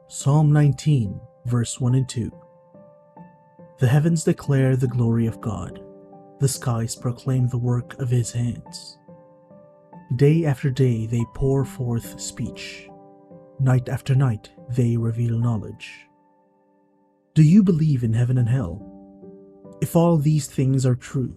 Psalm 19, verse 1 and 2. The heavens declare the glory of God. The skies proclaim the work of his hands. Day after day they pour forth speech. Night after night they reveal knowledge. Do you believe in heaven and hell? If all these things are true,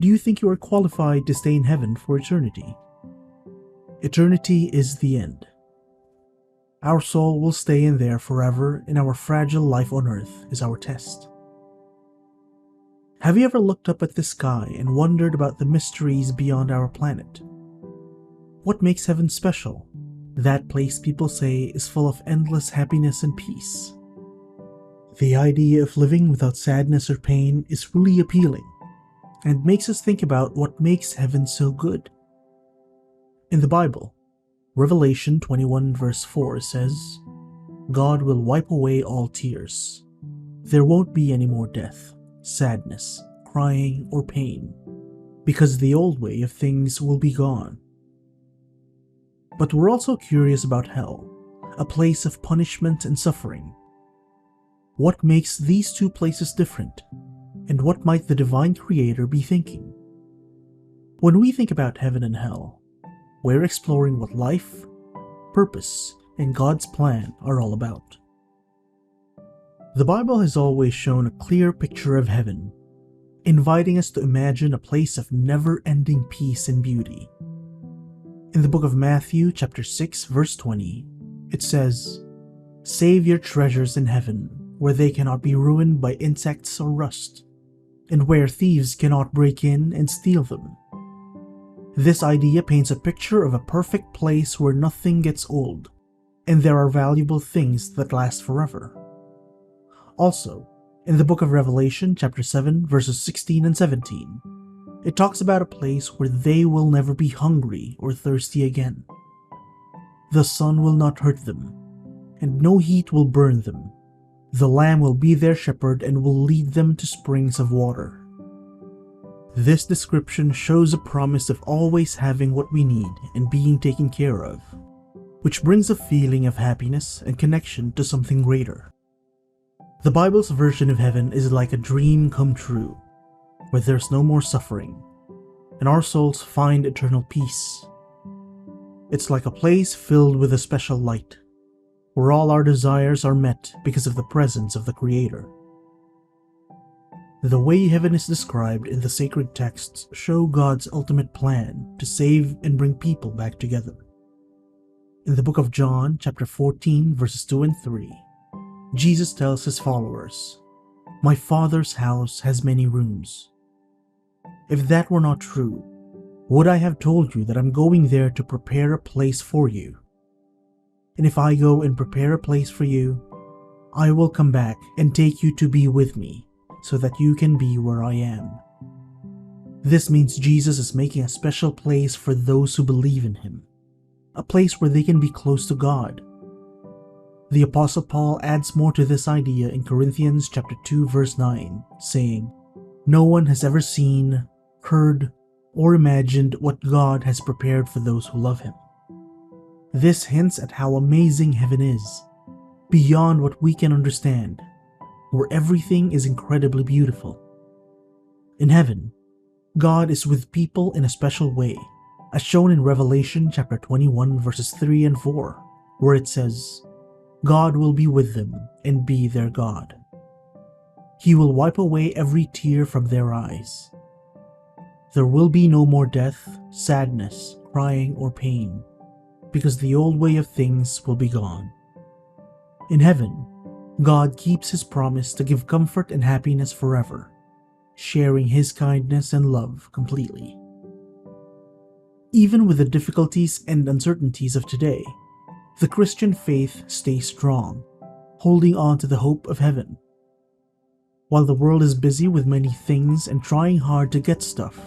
do you think you are qualified to stay in heaven for eternity? Eternity is the end. Our soul will stay in there forever, and our fragile life on earth is our test. Have you ever looked up at the sky and wondered about the mysteries beyond our planet? What makes heaven special? That place people say is full of endless happiness and peace. The idea of living without sadness or pain is really appealing, and makes us think about what makes heaven so good. In the Bible, Revelation 21 verse 4 says, God will wipe away all tears. There won't be any more death, sadness, crying, or pain, because the old way of things will be gone. But we're also curious about hell, a place of punishment and suffering. What makes these two places different, and what might the divine creator be thinking? When we think about heaven and hell, we're exploring what life, purpose, and God's plan are all about. The Bible has always shown a clear picture of heaven, inviting us to imagine a place of never-ending peace and beauty. In the book of Matthew, chapter 6, verse 20, it says, Save your treasures in heaven, where they cannot be ruined by insects or rust, and where thieves cannot break in and steal them. This idea paints a picture of a perfect place where nothing gets old, and there are valuable things that last forever. Also, in the book of Revelation, chapter 7, verses 16 and 17, it talks about a place where they will never be hungry or thirsty again. The sun will not hurt them, and no heat will burn them. The Lamb will be their shepherd and will lead them to springs of water. This description shows a promise of always having what we need and being taken care of, which brings a feeling of happiness and connection to something greater. The Bible's version of heaven is like a dream come true, where there's no more suffering, and our souls find eternal peace. It's like a place filled with a special light, where all our desires are met because of the presence of the Creator. The way heaven is described in the sacred texts show God's ultimate plan to save and bring people back together. In the book of John, chapter 14, verses 2 and 3, Jesus tells his followers, My Father's house has many rooms. If that were not true, would I have told you that I'm going there to prepare a place for you? And if I go and prepare a place for you, I will come back and take you to be with me, so that you can be where I am. This means Jesus is making a special place for those who believe in him, a place where they can be close to God. The Apostle Paul adds more to this idea in Corinthians chapter 2 verse 9, saying, No one has ever seen, heard, or imagined what God has prepared for those who love him. This hints at how amazing heaven is, beyond what we can understand, where everything is incredibly beautiful. In heaven, God is with people in a special way, as shown in Revelation chapter 21 verses 3 and 4, where it says, God will be with them and be their God. He will wipe away every tear from their eyes. There will be no more death, sadness, crying, or pain, because the old way of things will be gone. In heaven, God keeps his promise to give comfort and happiness forever, sharing his kindness and love completely. Even with the difficulties and uncertainties of today, the Christian faith stays strong, holding on to the hope of heaven. While the world is busy with many things and trying hard to get stuff,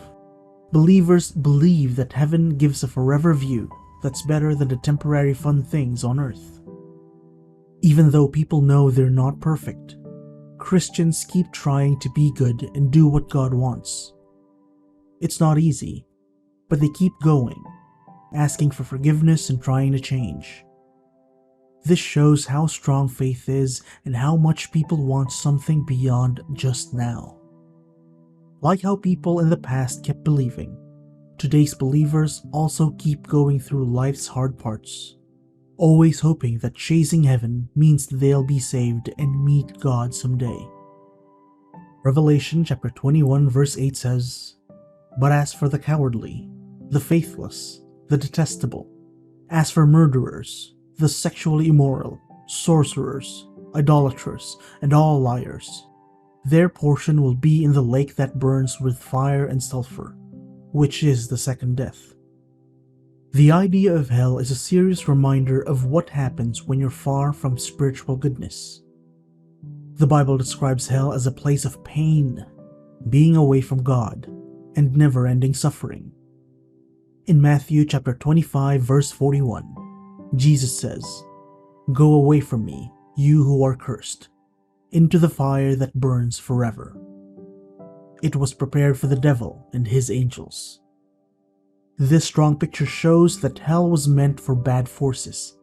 believers believe that heaven gives a forever view that's better than the temporary fun things on earth. Even though people know they're not perfect, Christians keep trying to be good and do what God wants. It's not easy, but they keep going, asking for forgiveness and trying to change. This shows how strong faith is and how much people want something beyond just now. Like how people in the past kept believing, today's believers also keep going through life's hard parts, always hoping that chasing heaven means they'll be saved and meet God someday. Revelation chapter 21 verse 8 says, "But as for the cowardly, the faithless, the detestable, as for murderers, the sexually immoral, sorcerers, idolaters, and all liars, their portion will be in the lake that burns with fire and sulfur, which is the second death." The idea of hell is a serious reminder of what happens when you're far from spiritual goodness. The Bible describes hell as a place of pain, being away from God, and never-ending suffering. In Matthew chapter 25 verse 41, Jesus says, "Go away from me, you who are cursed, into the fire that burns forever." It was prepared for the devil and his angels. This strong picture shows that hell was meant for bad forces,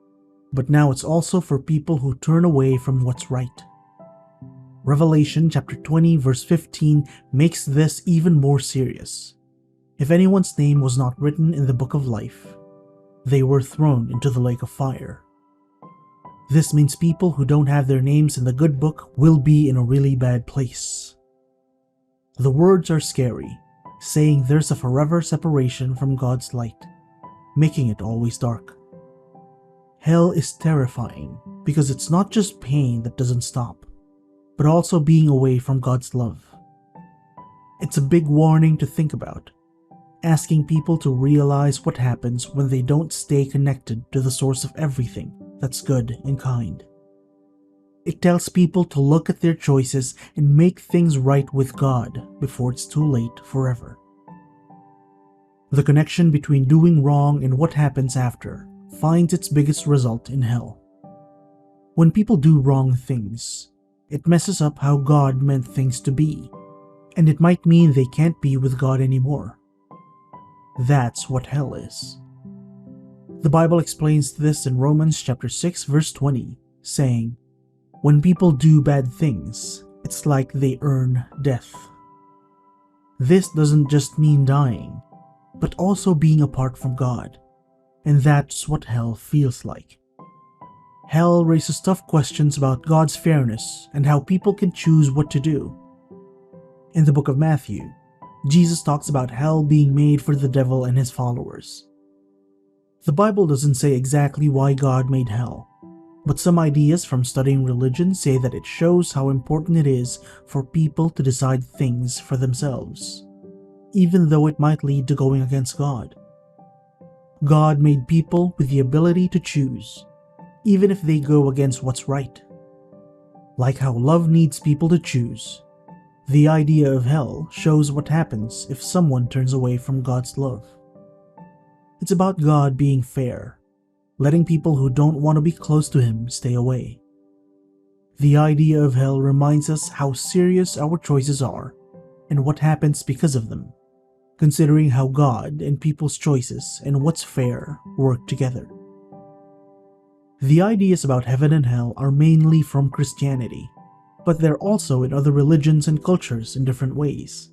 but now it's also for people who turn away from what's right. Revelation chapter 20 verse 15 makes this even more serious. If anyone's name was not written in the book of life, they were thrown into the lake of fire. This means people who don't have their names in the good book will be in a really bad place. The words are scary, saying there's a forever separation from God's light, making it always dark. Hell is terrifying because it's not just pain that doesn't stop, but also being away from God's love. It's a big warning to think about, asking people to realize what happens when they don't stay connected to the source of everything that's good and kind. It tells people to look at their choices and make things right with God before it's too late forever. The connection between doing wrong and what happens after finds its biggest result in hell. When people do wrong things, it messes up how God meant things to be, and it might mean they can't be with God anymore. That's what hell is. The Bible explains this in Romans chapter 6 verse 20, saying, "When people do bad things, it's like they earn death." This doesn't just mean dying, but also being apart from God, and that's what hell feels like. Hell raises tough questions about God's fairness and how people can choose what to do. In the book of Matthew, Jesus talks about hell being made for the devil and his followers. The Bible doesn't say exactly why God made hell, but some ideas from studying religion say that it shows how important it is for people to decide things for themselves, even though it might lead to going against God. God made people with the ability to choose, even if they go against what's right. Like how love needs people to choose, the idea of hell shows what happens if someone turns away from God's love. It's about God being fair, letting people who don't want to be close to Him stay away. The idea of hell reminds us how serious our choices are and what happens because of them, considering how God and people's choices and what's fair work together. The ideas about heaven and hell are mainly from Christianity, but they're also in other religions and cultures in different ways.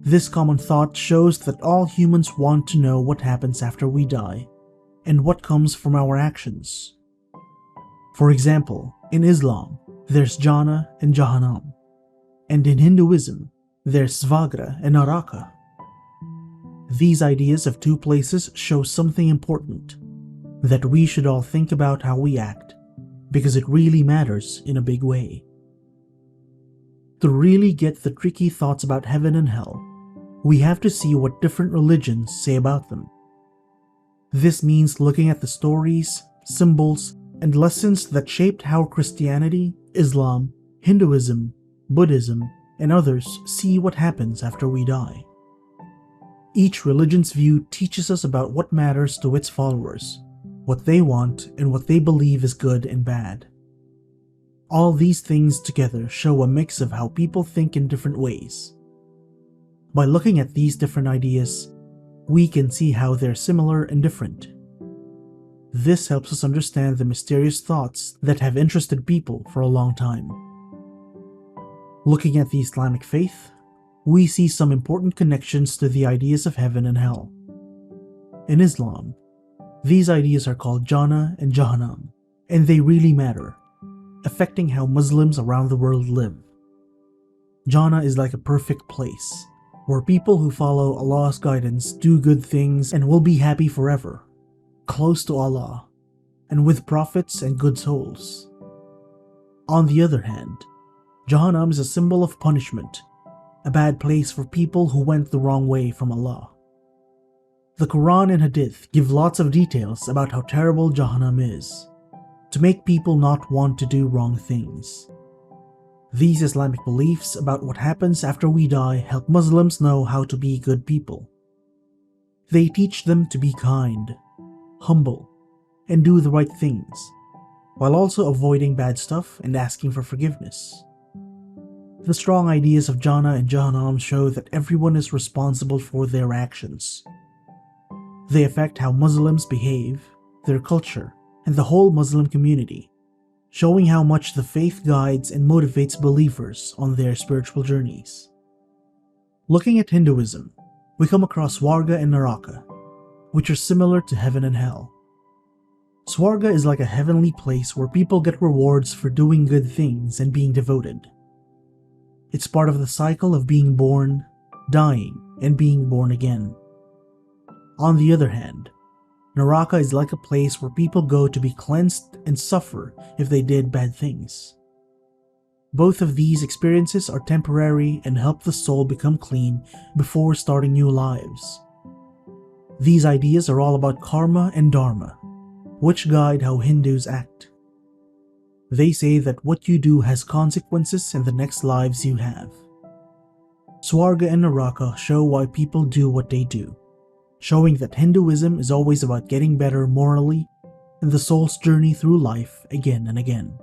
This common thought shows that all humans want to know what happens after we die, and what comes from our actions. For example, in Islam, there's Jannah and Jahannam, and in Hinduism, there's Svarga and Naraka. These ideas of two places show something important, that we should all think about how we act, because it really matters in a big way. To really get the tricky thoughts about heaven and hell, we have to see what different religions say about them. This means looking at the stories, symbols, and lessons that shaped how Christianity, Islam, Hinduism, Buddhism, and others see what happens after we die. Each religion's view teaches us about what matters to its followers, what they want, and what they believe is good and bad. All these things together show a mix of how people think in different ways. By looking at these different ideas, we can see how they're similar and different. This helps us understand the mysterious thoughts that have interested people for a long time. Looking at the Islamic faith, we see some important connections to the ideas of heaven and hell. In Islam, these ideas are called Jannah and Jahannam, and they really matter, affecting how Muslims around the world live. Jannah is like a perfect place, where people who follow Allah's guidance do good things and will be happy forever, close to Allah, and with prophets and good souls. On the other hand, Jahannam is a symbol of punishment, a bad place for people who went the wrong way from Allah. The Quran and Hadith give lots of details about how terrible Jahannam is, to make people not want to do wrong things. These Islamic beliefs about what happens after we die help Muslims know how to be good people. They teach them to be kind, humble, and do the right things, while also avoiding bad stuff and asking for forgiveness. The strong ideas of Jannah and Jahannam show that everyone is responsible for their actions. They affect how Muslims behave, their culture, and the whole Muslim community, showing how much the faith guides and motivates believers on their spiritual journeys. Looking at Hinduism, we come across Swarga and Naraka, which are similar to heaven and hell. Swarga is like a heavenly place where people get rewards for doing good things and being devoted. It's part of the cycle of being born, dying, and being born again. On the other hand, Naraka is like a place where people go to be cleansed and suffer if they did bad things. Both of these experiences are temporary and help the soul become clean before starting new lives. These ideas are all about karma and dharma, which guide how Hindus act. They say that what you do has consequences in the next lives you have. Swarga and Naraka show why people do what they do, showing that Hinduism is always about getting better morally and the soul's journey through life again and again.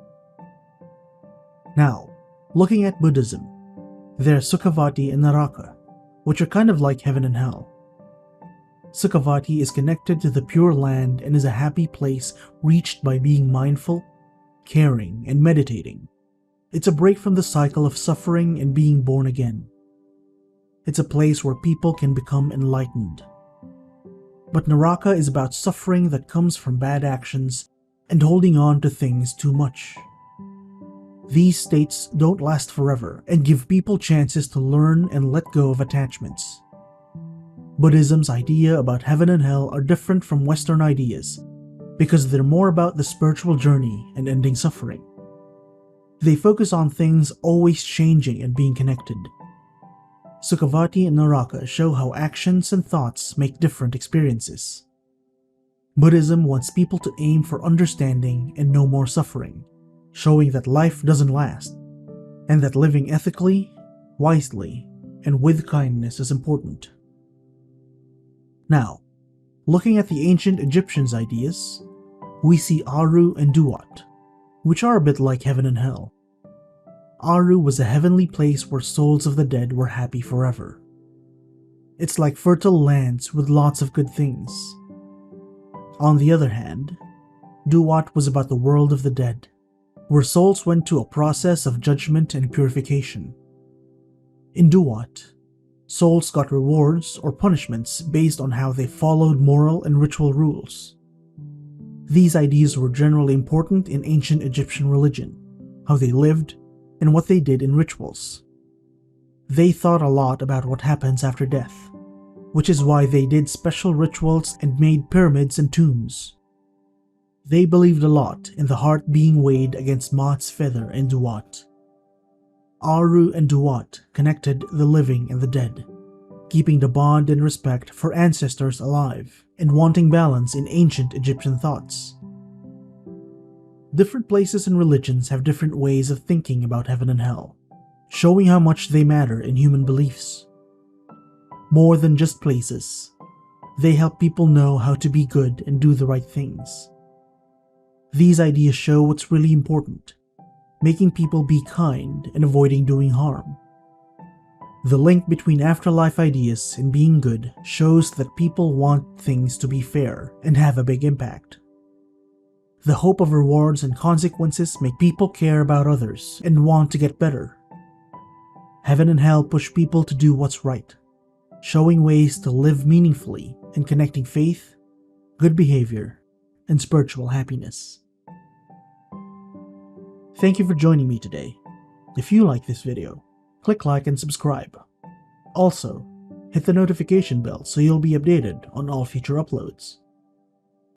Now, looking at Buddhism, there are Sukhavati and Naraka, which are kind of like heaven and hell. Sukhavati is connected to the Pure Land and is a happy place reached by being mindful, caring, and meditating. It's a break from the cycle of suffering and being born again. It's a place where people can become enlightened. But Naraka is about suffering that comes from bad actions and holding on to things too much. These states don't last forever and give people chances to learn and let go of attachments. Buddhism's idea about heaven and hell are different from Western ideas because they're more about the spiritual journey and ending suffering. They focus on things always changing and being connected. Sukhavati and Naraka show how actions and thoughts make different experiences. Buddhism wants people to aim for understanding and no more suffering, showing that life doesn't last, and that living ethically, wisely, and with kindness is important. Now, looking at the ancient Egyptians' ideas, we see Aru and Duat, which are a bit like heaven and hell. Aru was a heavenly place where souls of the dead were happy forever. It's like fertile lands with lots of good things. On the other hand, Duat was about the world of the dead, where souls went to a process of judgment and purification. In Duat, souls got rewards or punishments based on how they followed moral and ritual rules. These ideas were generally important in ancient Egyptian religion, how they lived, and what they did in rituals. They thought a lot about what happens after death, which is why they did special rituals and made pyramids and tombs. They believed a lot in the heart being weighed against Ma'at's feather in Duat. Aru and Duat connected the living and the dead, keeping the bond and respect for ancestors alive and wanting balance in ancient Egyptian thoughts. Different places and religions have different ways of thinking about heaven and hell, showing how much they matter in human beliefs. More than just places, they help people know how to be good and do the right things. These ideas show what's really important, making people be kind and avoiding doing harm. The link between afterlife ideas and being good shows that people want things to be fair and have a big impact. The hope of rewards and consequences make people care about others and want to get better. Heaven and hell push people to do what's right, showing ways to live meaningfully and connecting faith, good behavior, and spiritual happiness. Thank you for joining me today. If you like this video, click like and subscribe. Also, hit the notification bell so you'll be updated on all future uploads.